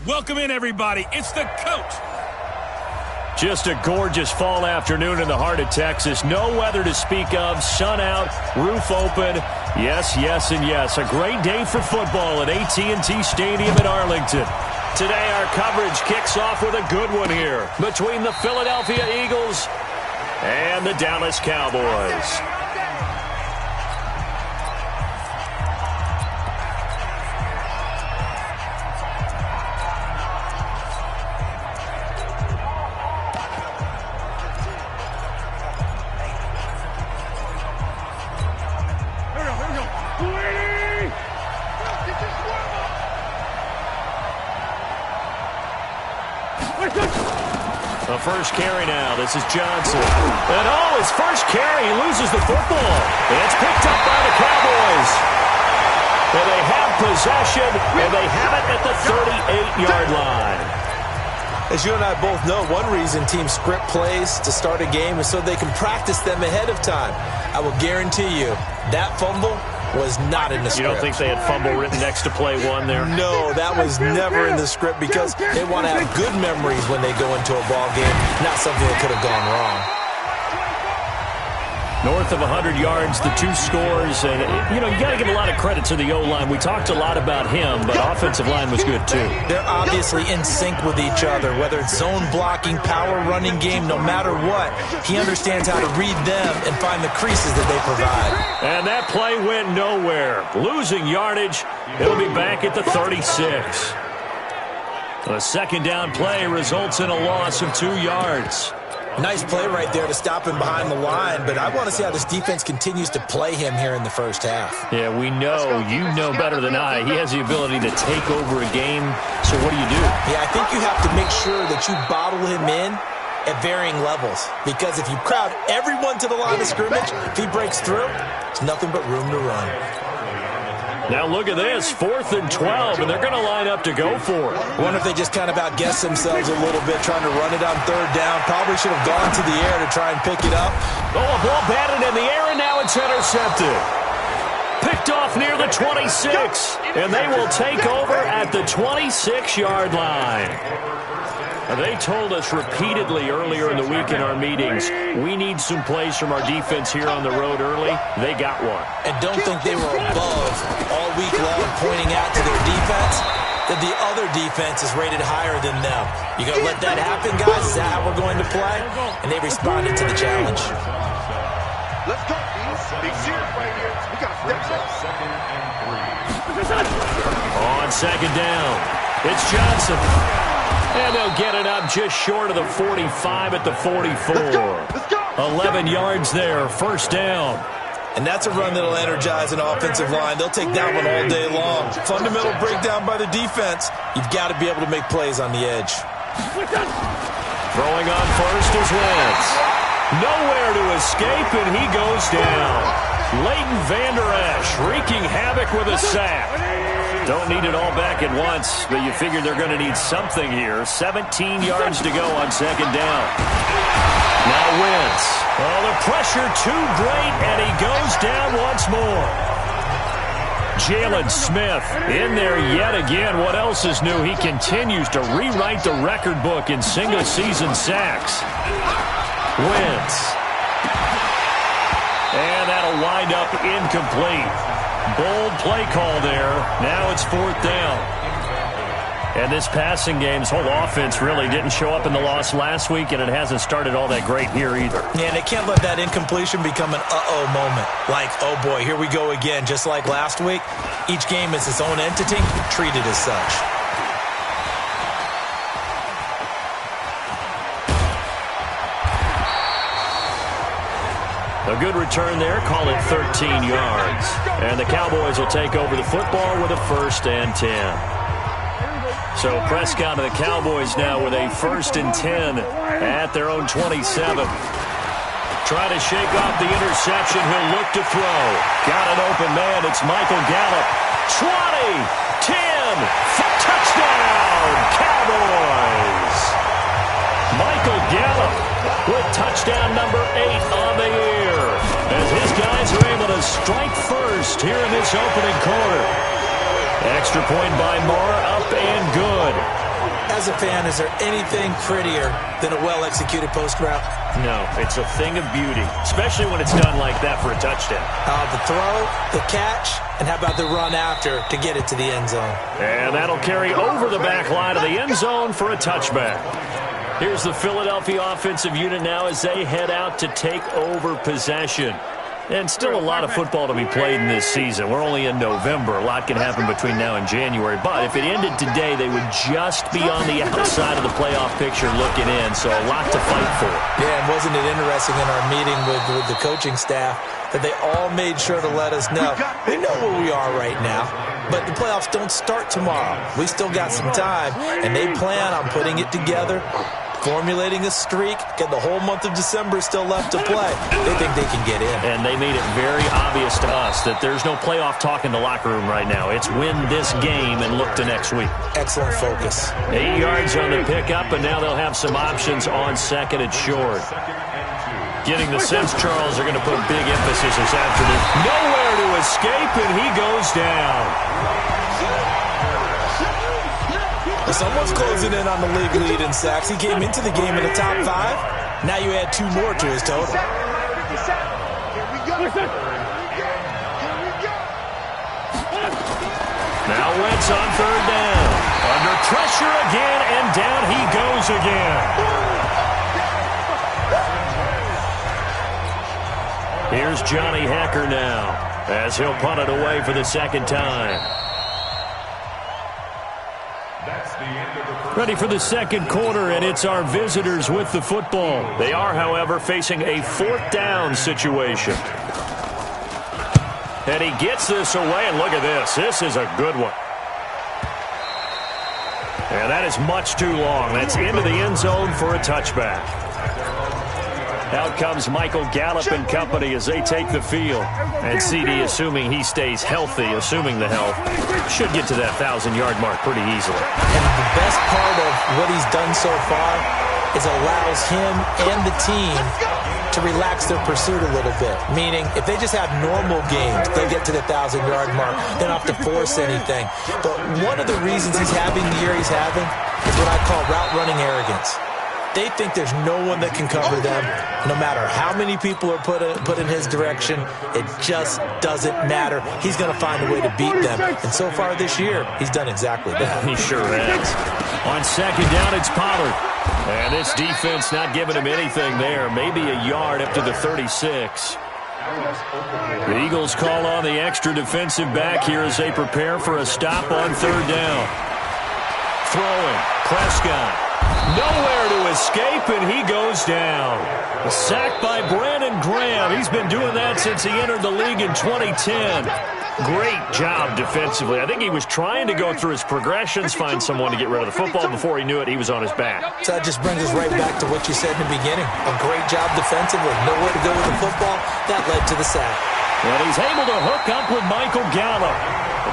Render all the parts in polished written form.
Welcome in, everybody. It's the coach. Just a gorgeous fall afternoon in the heart of Texas. No weather to speak of. Sun out, roof open. Yes, yes, and yes. A great day for football at AT&T Stadium in Arlington. Today our coverage kicks off with a good one here between the Philadelphia Eagles and the Dallas Cowboys. The first carry now. This is Johnson. And his first carry. He loses the football. It's picked up by the Cowboys. And they have possession, and they have it at the 38-yard line. As you and I both know, one reason teams script plays to start a game is so they can practice them ahead of time. I will guarantee you that fumble was not in the script. You don't think they had fumble written next to play one there? No, that was never in the script because they want to have good memories when they go into a ball game, not something that could have gone wrong. North of 100 yards, the two scores, and, you got to give a lot of credit to the O-line. We talked a lot about him, but offensive line was good, too. They're obviously in sync with each other, whether it's zone blocking, power running game, no matter what. He understands how to read them and find the creases that they provide. And that play went nowhere. Losing yardage, it'll be back at the 36. A second down play results in a loss of 2 yards. Nice play right there to stop him behind the line, but I want to see how this defense continues to play him here in the first half. Yeah, we know. You know better than I. He has the ability to take over a game, so what do you do? Yeah, I think you have to make sure that you bottle him in at varying levels, because if you crowd everyone to the line of scrimmage, if he breaks through, it's nothing but room to run. Now look at this, 4th and 12, and they're going to line up to go for it. I wonder if they just kind of outguess themselves a little bit, trying to run it on third down. Probably should have gone to the air to try and pick it up. Oh, a ball batted in the air, and now it's intercepted. Picked off near the 26, and they will take over at the 26-yard line. They told us repeatedly earlier in the week in our meetings, we need some plays from our defense here on the road early. They got one. And don't think they were above all week long pointing out to their defense that the other defense is rated higher than them. You going to let that happen, guys? Is that how we're going to play? And they responded to the challenge. Let's go. Be serious right here. We got to step up. On second down, it's Johnson. And they'll get it up just short of the 45 at the 44. Let's go. 11 yards there, first down. And that's a run that'll energize an offensive line. They'll take that one all day long. Fundamental breakdown by the defense. You've got to be able to make plays on the edge. Throwing on first is Wentz. Nowhere to escape, and he goes down. Leighton Vander Esch wreaking havoc with a sack. Don't need it all back at once, but you figure they're going to need something here. 17 yards to go on second down. Now Wentz. Oh, the pressure too great, and he goes down once more. Jalen Smith in there yet again. What else is new? He continues to rewrite the record book in single-season sacks. Wentz. And that'll wind up incomplete. Bold play call there. Now it's 4th down. And this passing game's whole offense really didn't show up in the loss last week, and it hasn't started all that great here either. Yeah, and they can't let that incompletion become an uh-oh moment. Like, oh boy, here we go again. Just like last week, each game is its own entity, treated as such. A good return there, call it 13 yards. And the Cowboys will take over the football with a 1st and 10. So Prescott and the Cowboys now with a 1st and 10 at their own 27. Trying to shake off the interception. He'll look to throw. Got an open man. It's Michael Gallup. 20, 10, touchdown, Cowboys. Michael Gallup with touchdown number 8 on the year, as his guys are able to strike first here in this opening quarter. Extra point by Moore, up and good. as a fan, is there anything prettier than a well-executed post route? No, it's a thing of beauty, especially when it's done like that for a touchdown. The throw, the catch, and how about the run after to get it to the end zone? And that'll carry over the back line of the end zone for a touchback. Here's the Philadelphia offensive unit now as they head out to take over possession. And still a lot of football to be played in this season. We're only in November. A lot can happen between now and January. But if it ended today, they would just be on the outside of the playoff picture looking in. So a lot to fight for. Yeah, and wasn't it interesting in our meeting with the coaching staff that they all made sure to let us know. We know where we are right now, but the playoffs don't start tomorrow. We still got some time, and they plan on putting it together, formulating a streak, get the whole month of December still left to play. They think they can get in. And they made it very obvious to us that there's no playoff talk in the locker room right now. It's win this game and look to next week. Excellent focus. 8 yards on the pickup, and now they'll have some options on second and short. Getting the sense, Charles, they're going to put big emphasis this afternoon. Nowhere to escape, and he goes down. Someone's closing in on the league lead in sacks. He came into the game in the top 5. Now you add 2 more to his total. Now Wentz on third down. Under pressure again, and down he goes again. Here's Johnny Hacker now as he'll punt it away for the second time. Ready for the second quarter, and it's our visitors with the football. They are, however, facing a fourth down situation. And he gets this away, and look at this. This is a good one. And that is much too long. That's into the end zone for a touchback. Out comes Michael Gallup and company as they take the field. And CD, assuming he stays healthy, assuming the health, should get to that 1,000-yard mark pretty easily. And the best part of what he's done so far is allows him and the team to relax their pursuit a little bit. Meaning, if they just have normal games, they'll get to the 1,000-yard mark. They don't have to force anything. But one of the reasons he's having the year he's having is what I call route-running arrogance. They think there's no one that can cover them. No matter how many people are put in his direction, it just doesn't matter. He's going to find a way to beat them. And so far this year, he's done exactly that. He sure has. On second down, it's Pollard. And this defense not giving him anything there. Maybe a yard up to the 36. The Eagles call on the extra defensive back here as they prepare for a stop on third down. Throwing. Prescott. Nowhere to escape, and he goes down. A sack by Brandon Graham. He's been doing that since he entered the league in 2010. Great job defensively. I think he was trying to go through his progressions, find someone to get rid of the football. Before he knew it, he was on his back. So that just brings us right back to what you said in the beginning. A great job defensively. Nowhere to go with the football. That led to the sack. Well, he's able to hook up with Michael Gallup.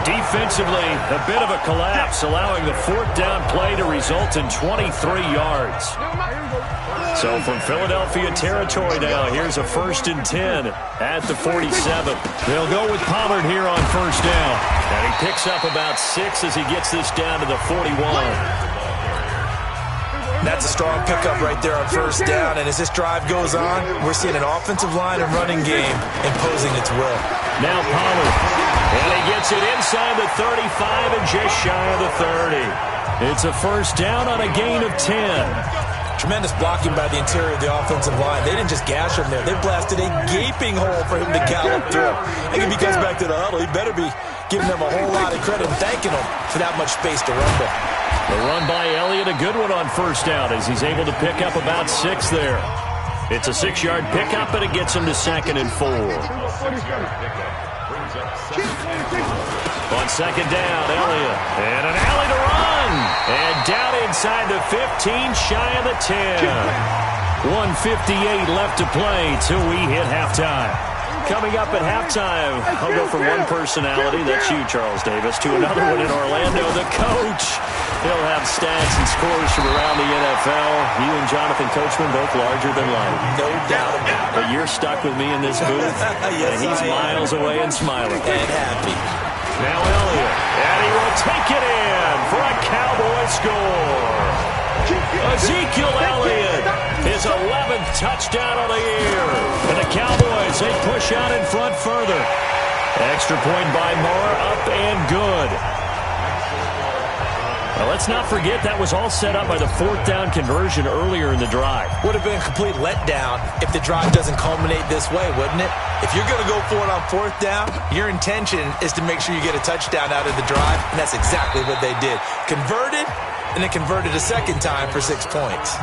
Defensively, a bit of a collapse, allowing the fourth down play to result in 23 yards. So from Philadelphia territory now, here's a 1st and 10 at the 47. They'll go with Pollard here on first down. And he picks up about 6 as he gets this down to the 41. That's a strong pickup right there on first down. And as this drive goes on, we're seeing an offensive line and running game imposing its will. Now Pollard. And he gets it inside the 35 and just shy of the 30. It's a first down on a gain of 10. Tremendous blocking by the interior of the offensive line. They didn't just gash him there. They blasted a gaping hole for him to gallop through. And if he comes back to the huddle, he better be giving them a whole lot of credit and thanking them for that much space to run there. The run by Elliott, a good one on first down as he's able to pick up about 6 there. It's a 6-yard pickup, and it gets him to 2nd and 4. On second down, Elliott. And an alley to run. And down inside the 15, shy of the 10. 1:58 left to play till we hit halftime. Coming up at halftime, I'll go from one personality, that's you, Charles Davis, to another one in Orlando, the coach. He'll have stats and scores from around the NFL. You and Jonathan Coachman, both larger than life. No doubt about it. But you're stuck with me in this booth, yes, and he's miles away and smiling. And happy. Now Elliott, and he will take it in for a Cowboy score. Ezekiel Elliott, his 11th touchdown of the year. And the Cowboys, they push out in front further. Extra point by Moore, up and good. Now, let's not forget that was all set up by the 4th down conversion earlier in the drive. Would have been a complete letdown if the drive doesn't culminate this way, wouldn't it? If you're going to go for it on 4th down, your intention is to make sure you get a touchdown out of the drive, and that's exactly what they did. Converted, and then converted a second time for 6 points.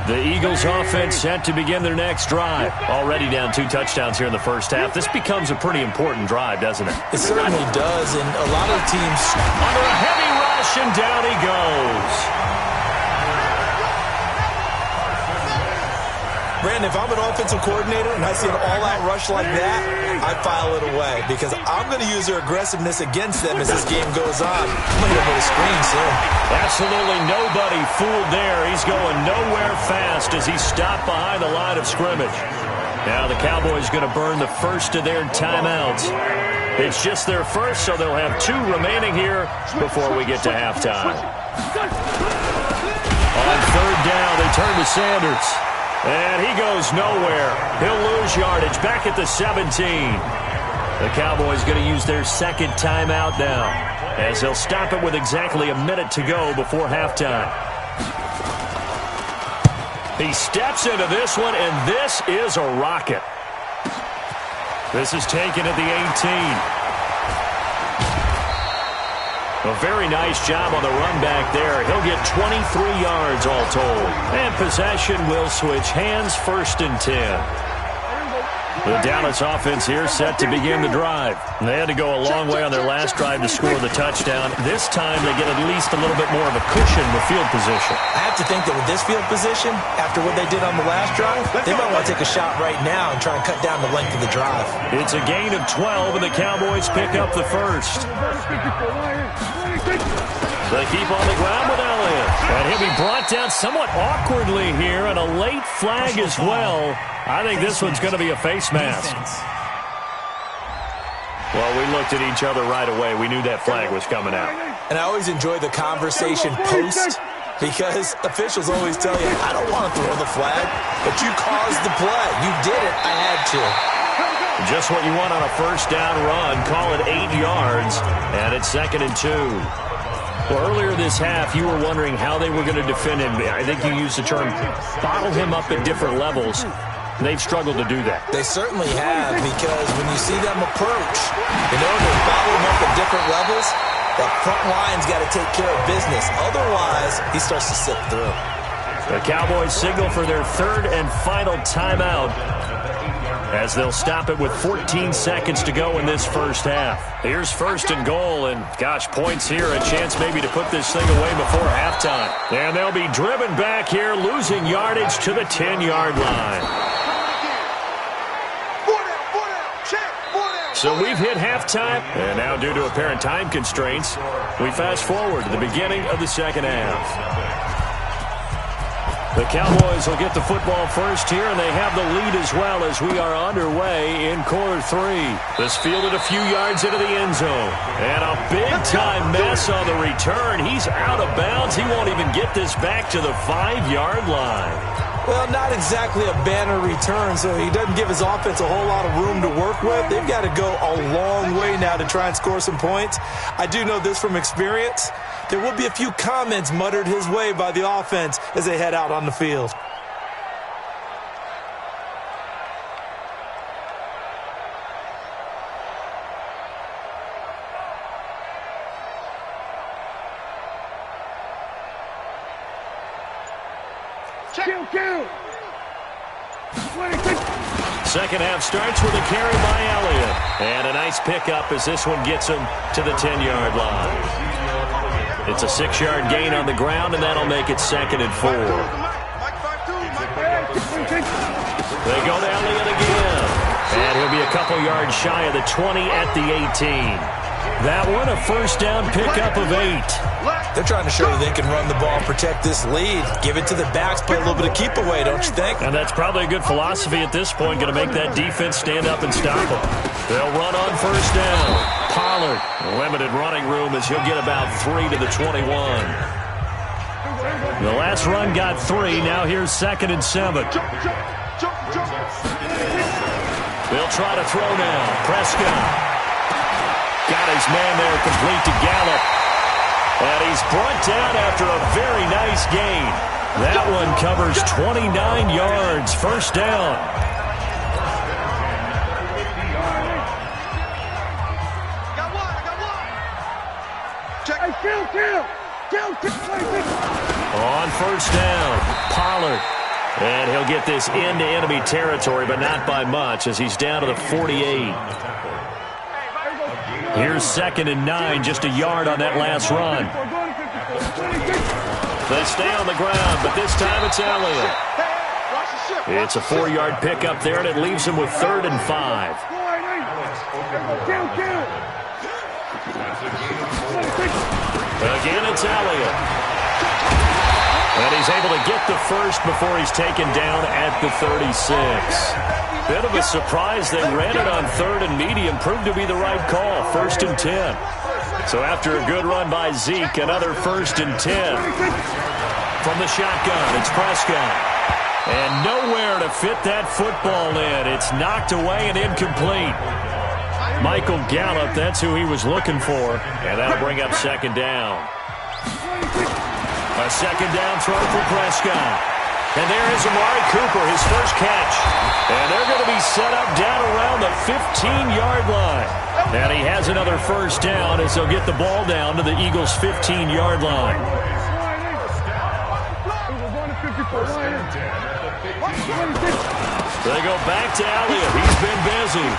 The Eagles offense set to begin their next drive. Already down 2 touchdowns here in the first half. This becomes a pretty important drive, doesn't it? It certainly does, and a lot of teams... Under a heavy rush, and down he goes. Brandon, if I'm an offensive coordinator and I see an all-out rush like that, I file it away because I'm going to use their aggressiveness against them as this game goes on. I'm going to hit him with a screen soon. Absolutely nobody fooled there. He's going nowhere fast as he stopped behind the line of scrimmage. Now the Cowboys going to burn the first of their timeouts. It's just their first, so they'll have 2 remaining here before we get to halftime. On 3rd down, they turn to Sanders. And he goes nowhere. He'll lose yardage back at the 17. The Cowboys going to use their 2nd timeout now, as they'll stop it with exactly a minute to go before halftime. He steps into this one, and this is a rocket. This is taken at the 18. A very nice job on the run back there. He'll get 23 yards all told. And possession will switch hands, 1st and 10. The Dallas offense here set to begin the drive. They had to go a long way on their last drive to score the touchdown. This time they get at least a little bit more of a cushion with field position. I have to think that with this field position, after what they did on the last drive, they might want to take a shot right now and try and cut down the length of the drive. It's a gain of 12, and the Cowboys pick up the first. They keep on the ground with Elliott. And he'll be brought down somewhat awkwardly here, and a late flag as well. I think this one's going to be a face mask. Well, we looked at each other right away. We knew that flag was coming out. And I always enjoy the conversation post, because officials always tell you, I don't want to throw the flag, but you caused the play. You did it. I had to. Just what you want on a 1st down run. Call it 8 yards, and it's 2nd and 2. Well, earlier this half, you were wondering how they were going to defend him. I think you used the term bottle him up at different levels. They've struggled to do that. They certainly have, because when you see them approach, in order to bottle him up at different levels, that front line's got to take care of business. Otherwise, he starts to slip through. The Cowboys signal for their 3rd and final timeout, as they'll stop it with 14 seconds to go in this first half. Here's 1st and goal, and gosh, points here, a chance maybe to put this thing away before halftime. And they'll be driven back here, losing yardage to the 10-yard line. So we've hit halftime, and now due to apparent time constraints, we fast forward to the beginning of the 2nd half. The Cowboys will get the football first here, and they have the lead as well as we are underway in quarter 3. This fielded a few yards into the end zone. And a big-time mess on the return. He's out of bounds. He won't even get this back to the 5-yard line. Well, not exactly a banner return, so he doesn't give his offense a whole lot of room to work with. They've got to go a long way now to try and score some points. I do know this from experience. There will be a few comments muttered his way by the offense as they head out on the field. Second half starts with a carry by Elliott. And a nice pickup as this one gets him to the 10-yard line. It's a 6-yard gain on the ground, and that'll make it 2nd and 4. They go to Elliott again. And he'll be a couple yards shy of the 20 at the 18. That one, a 1st down pickup of 8. They're trying to show you they can run the ball and protect this lead. Give it to the backs, play a little bit of keep away, don't you think? And that's probably a good philosophy at this point, going to make that defense stand up and stop them. They'll run on 1st down. Pollard. Limited running room as he'll get about 3 to the 21. The last run got 3. Now here's 2nd and 7. They'll try to throw now. Prescott. Got his man there complete to Gallup. And he's brought down after a very nice gain. That one covers 29 yards. First down. On first down, Pollard. And he'll get this into enemy territory, but not by much as he's down to the 48. Here's 2nd and 9, just a yard on that last run. They stay on the ground, but this time it's Elliott. It's a 4-yard pickup there, and it leaves him with 3rd and 5. Again, it's Elliott. And he's able to get the first before he's taken down at the 36. Bit of a surprise. They ran it on 3rd and medium. Proved to be the right call. 1st and 10. So after a good run by Zeke, another 1st and 10. From the shotgun, it's Prescott. And nowhere to fit that football in. It's knocked away and incomplete. Michael Gallup, that's who he was looking for. And that'll bring up 2nd down. A 2nd down throw for Prescott. And there is Amari Cooper, his first catch. And they're going to be set up down around the 15-yard line. And he has another first down as they'll get the ball down to the Eagles' 15-yard line. They go back to Elliott. He's been busy.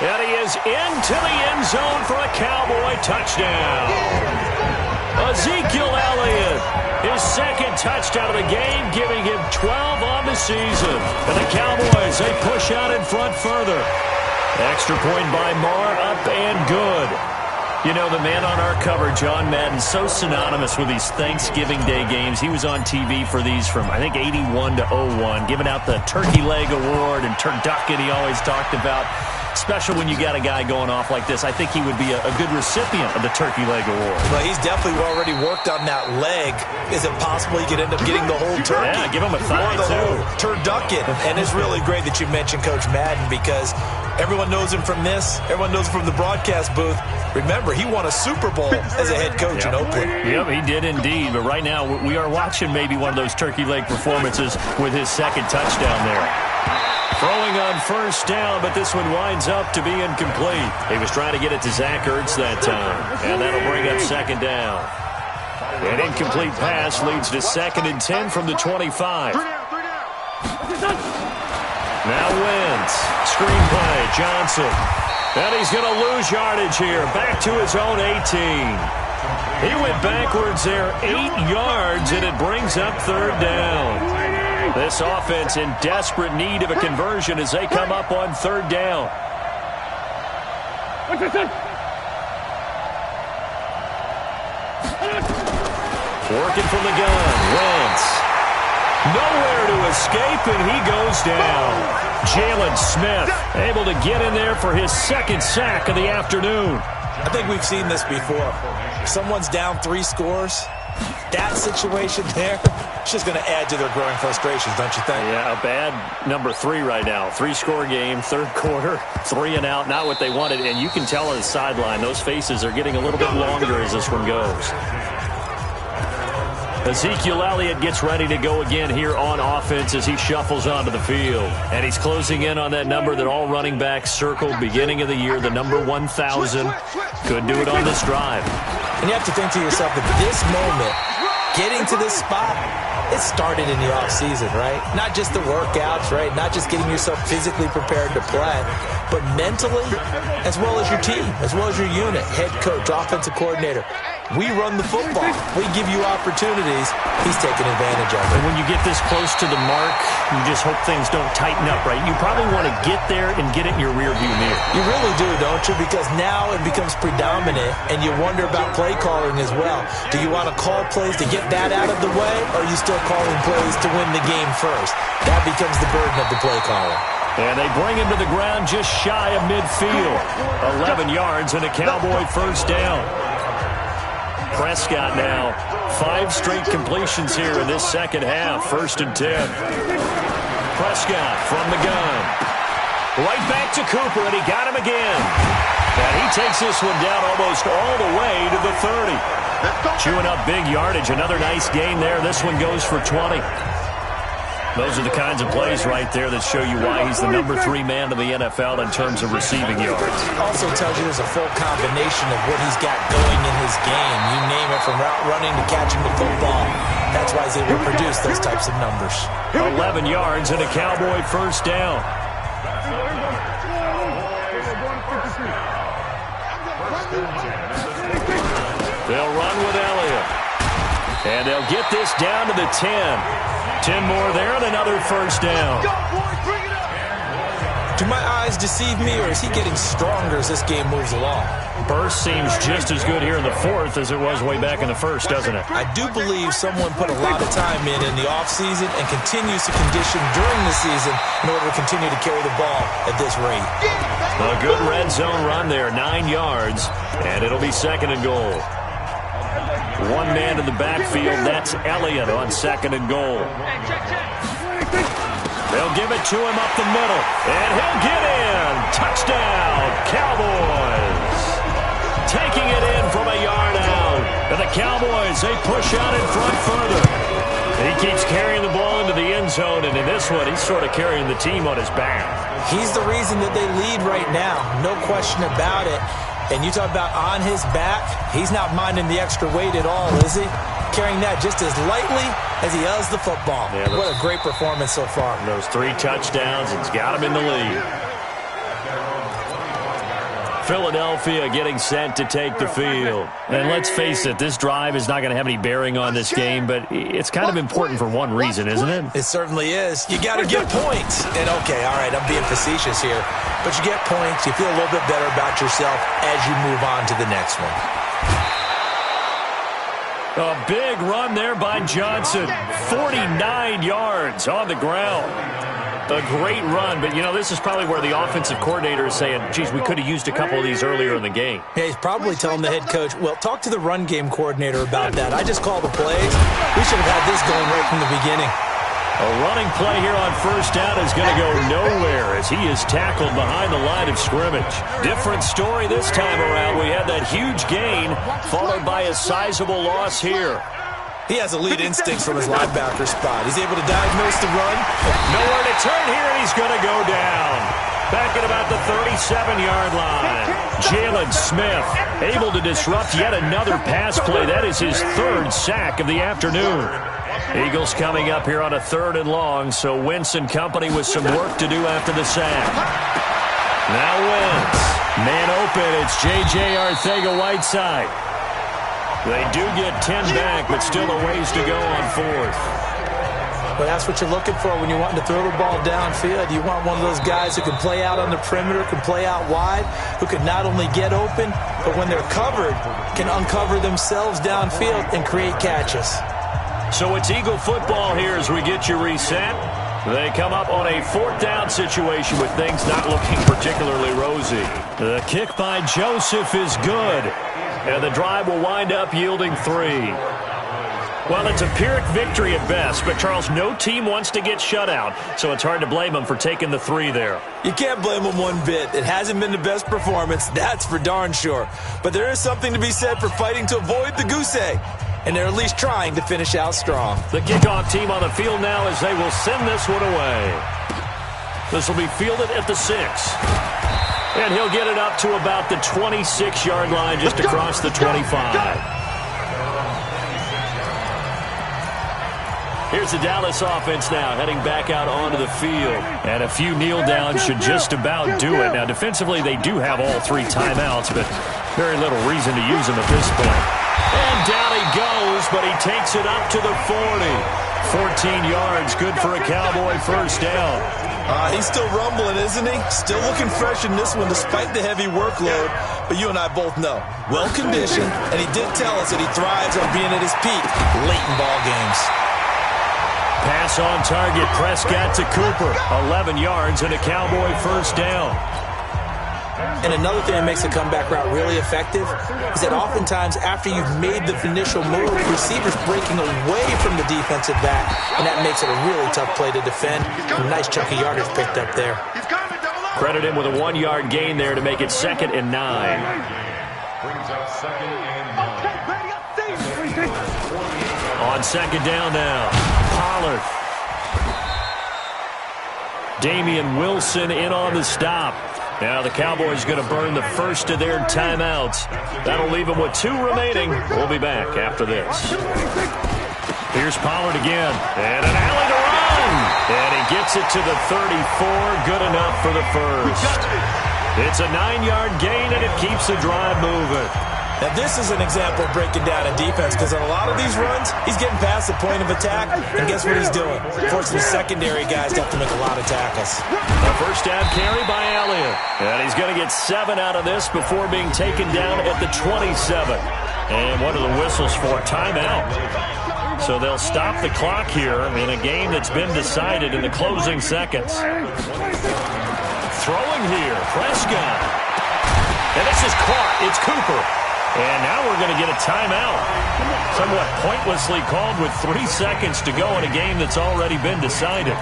And he is into the end zone for a Cowboy touchdown. Ezekiel Elliott, his 2nd touchdown of the game, giving him 12 on the season. And the Cowboys, they push out in front further. Extra point by Marr, up and good. You know, the man on our cover, John Madden, so synonymous with these Thanksgiving Day games. He was on TV for these from, I think, 81 to 01, giving out the Turkey Leg Award and turducken he always talked about. Special when you got a guy going off like this. I think he would be a good recipient of the Turkey Leg Award. Well, he's definitely already worked on that leg. Is it possible he could end up getting the whole turkey? Yeah, give him a thigh, too. Turducken. And it's really great that you mentioned Coach Madden because everyone knows him from this. Everyone knows him from the broadcast booth. Remember, he won a Super Bowl as a head coach in Oakland. Yep, he did indeed. But right now, we are watching maybe one of those turkey leg performances with his 2nd touchdown there. Throwing on first down, but this one winds up to be incomplete. He was trying to get it to Zach Ertz that time, and that'll bring up 2nd down. An incomplete pass leads to 2nd and 10 from the 25. Now Wentz. Screen play, Johnson. And he's going to lose yardage here. Back to his own 18. He went backwards there 8 yards, and it brings up 3rd down. This offense in desperate need of a conversion as they come up on 3rd down. Working from the gun, Wentz. Nowhere to escape, and he goes down. Jalen Smith able to get in there for his 2nd sack of the afternoon. I think we've seen this before. If someone's down 3 scores, that situation there, it's just going to add to their growing frustrations, don't you think? Yeah, a bad number 3 right now. 3-score game, 3rd quarter, 3 and out, not what they wanted. And you can tell on the sideline, those faces are getting a little bit longer as this one goes. Ezekiel Elliott gets ready to go again here on offense as he shuffles onto the field. And he's closing in on that number that all running backs circled beginning of the year, the number 1,000. Could do it on this drive. And you have to think to yourself that this moment, getting to this spot, it started in the offseason, right? Not just the workouts, right? Not just getting yourself physically prepared to play, but mentally, as well as your team, as well as your unit, head coach, offensive coordinator. We run the football. We give you opportunities. He's taking advantage of it. And when you get this close to the mark, you just hope things don't tighten up, right? You probably want to get there and get it in your rearview mirror. You really do, don't you? Because now it becomes predominant, and you wonder about play calling as well. Do you want to call plays to get that out of the way, or are you still calling plays to win the game first? That becomes the burden of the play caller. And they bring him to the ground just shy of midfield. 11 yards and a Cowboy first down. Prescott now, 5 straight completions here in this second half. 1st and 10. Prescott from the gun. Right back to Cooper, and he got him again. And he takes this one down almost all the way to the 30. Chewing up big yardage. Another nice gain there. This one goes for 20. Those are the kinds of plays right there that show you why he's the number 3 man in the NFL in terms of receiving yards. Also tells you there's a full combination of what he's got going in his game. You name it, from route running to catching the football. That's why he's able to produce those types of numbers. 11 yards and a Cowboy first down. They'll run with Elliott. And they'll get this down to the 10. 10 more there and another first down. Do my eyes deceive me, or is he getting stronger as this game moves along? Burst seems just as good here in the 4th as it was way back in the 1st, doesn't it? I do believe someone put a lot of time in the offseason and continues to condition during the season in order to continue to carry the ball at this rate. A good red zone run there, 9 yards, and it'll be 2nd and goal. 1 man in the backfield, that's Elliott on 2nd and goal. They'll give it to him up the middle, and he'll get in. Touchdown, Cowboys. Taking it in from a yard out. And the Cowboys, they push out in front further. He keeps carrying the ball into the end zone, and in this one, he's sort of carrying the team on his back. He's the reason that they lead right now, no question about it. And you talk about on his back, he's not minding the extra weight at all, is he? Carrying that just as lightly as he does the football. Yeah, what a great performance so far. Those 3 touchdowns, it's got him in the lead. Philadelphia getting set to take the field. And let's face it, this drive is not going to have any bearing on this game, but it's kind of important for one reason, isn't it? It certainly is. You got to get points. And okay, all right, I'm being facetious here, but you get points, you feel a little bit better about yourself as you move on to the next one. A big run there by Johnson. 49 yards on the ground. A great run, but, you know, this is probably where the offensive coordinator is saying, geez, we could have used a couple of these earlier in the game. Yeah, he's probably telling the head coach, well, talk to the run game coordinator about that. I just called the plays. We should have had this going right from the beginning. A running play here on first down is going to go nowhere as he is tackled behind the line of scrimmage. Different story this time around. We had that huge gain followed by a sizable loss here. He has elite instincts from his linebacker spot. He's able to diagnose the run. Nowhere to turn here, and he's going to go down. Back at about the 37-yard line. Jalen Smith able to disrupt yet another pass play. That is his 3rd sack of the afternoon. Eagles coming up here on a 3rd and long, so Wentz and company with some work to do after the sack. Now Wentz. Man open, it's J.J. Arcega-Whiteside. They do get 10 back, but still a ways to go on 4th. Well, that's what you're looking for when you're wanting to throw the ball downfield. You want one of those guys who can play out on the perimeter, can play out wide, who can not only get open, but when they're covered, can uncover themselves downfield and create catches. So it's Eagle football here as we get you reset. They come up on a 4th down situation with things not looking particularly rosy. The kick by Joseph is good. And the drive will wind up yielding 3. Well, it's a Pyrrhic victory at best, but, Charles, no team wants to get shut out, so it's hard to blame them for taking the 3 there. You can't blame them one bit. It hasn't been the best performance, that's for darn sure. But there is something to be said for fighting to avoid the goose egg, and they're at least trying to finish out strong. The kickoff team on the field now as they will send this one away. This will be fielded at the 6. And he'll get it up to about the 26-yard line, just across the 25. Here's the Dallas offense now, heading back out onto the field. And a few kneel downs should just about do it. Now, defensively, they do have all 3 timeouts, but very little reason to use them at this point. And down he goes, but he takes it up to the 40. 14 yards, good for a Cowboy first down. He's still rumbling, isn't he? Still looking fresh in this one despite the heavy workload. But you and I both know, well-conditioned, and he did tell us that he thrives on being at his peak late in ball games. Pass Pass on target. Prescott to Cooper. 11 yards and a Cowboy first down. And another thing that makes a comeback route really effective is that oftentimes after you've made the initial move, receivers breaking away from the defensive back, and that makes it a really tough play to defend. A nice chunk of yardage picked up there. Credit him with a 1-yard gain there to make it 2nd and 9. Brings up 2nd and 9. On 2nd down now, Pollard. Damian Wilson in on the stop. Now the Cowboys going to burn the first of their timeouts. That'll leave them with 2 remaining. We'll be back after this. Here's Pollard again. And an alley to run. And he gets it to the 34. Good enough for the first. It's a 9-yard gain, and it keeps the drive moving. Now, this is an example of breaking down a defense because on a lot of these runs, he's getting past the point of attack, and guess what he's doing? Forcing the secondary guys to have to make a lot of tackles. A first down carry by Elliott. And he's going to get 7 out of this before being taken down at the 27. And what are the whistles for? Timeout. So they'll stop the clock here in a game that's been decided in the closing seconds. Throwing here, Prescott. And this is caught. It's Cooper. And now we're going to get a timeout. Somewhat pointlessly called with 3 seconds to go in a game that's already been decided.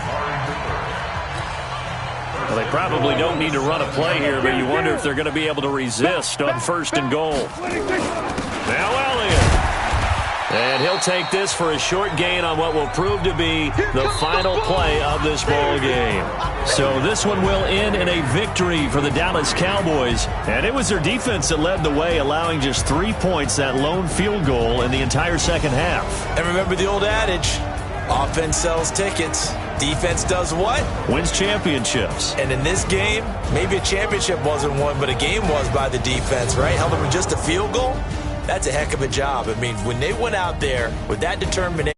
Well, they probably don't need to run a play here, but you wonder if they're going to be able to resist on 1st and goal. Now Elliott. And he'll take this for a short gain on what will prove to be the final play of this ball game. So this one will end in a victory for the Dallas Cowboys. And it was their defense that led the way, allowing just 3 points, that lone field goal in the entire second half. And remember the old adage, offense sells tickets. Defense does what? Wins championships. And in this game, maybe a championship wasn't won, but a game was by the defense, right? Held them in just a field goal. That's a heck of a job. I mean, when they went out there with that determination,